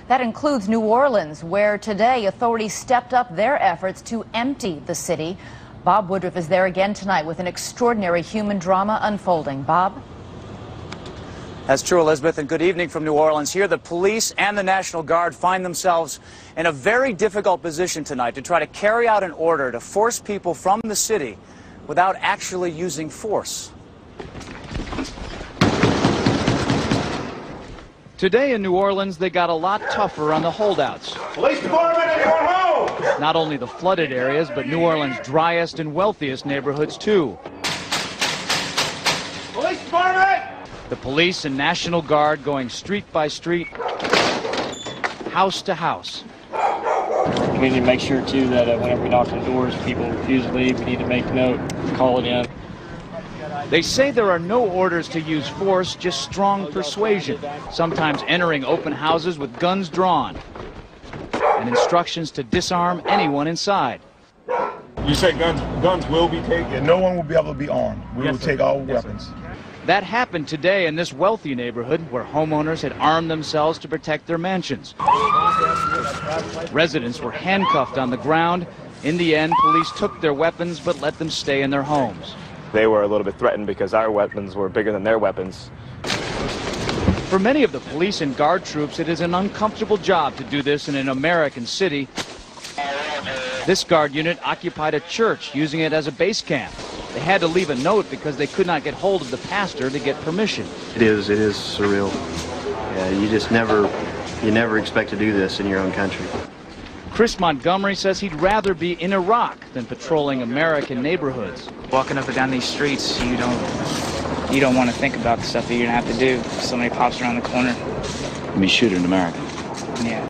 That includes New Orleans, where today authorities stepped up their efforts to empty the city. Bob Woodruff is there again tonight with an extraordinary human drama unfolding. Bob? That's true, Elizabeth, and good evening from New Orleans. Here, the police and the National Guard find themselves in a very difficult position tonight to try to carry out an order to force people from the city without actually using force. Today in New Orleans, they got a lot tougher on the holdouts. Police department, anyone home? Not only the flooded areas, but New Orleans' driest and wealthiest neighborhoods, too. Police department! The police and National Guard going street by street, house to house. We need to make sure, too, that whenever we knock on the doors, people refuse to leave. We need to make note, call it in. They say there are no orders to use force, just strong persuasion, sometimes entering open houses with guns drawn, and instructions to disarm anyone inside. You say guns will be taken? No one will be able to be armed. We will take all weapons. That happened today in this wealthy neighborhood where homeowners had armed themselves to protect their mansions. Residents were handcuffed on the ground. In the end, police took their weapons but let them stay in their homes. They were a little bit threatened because our weapons were bigger than their weapons. For many of the police and guard troops, it is an uncomfortable job to do this in an American city. This guard unit occupied a church, using it as a base camp. They had to leave a note because they could not get hold of the pastor to get permission. It is surreal. Yeah, you never expect to do this in your own country. Chris Montgomery says he'd rather be in Iraq than patrolling American neighborhoods. Walking up and down these streets, you don't want to think about the stuff that you're gonna have to do. Somebody pops around the corner. Be shooting in America. Yeah.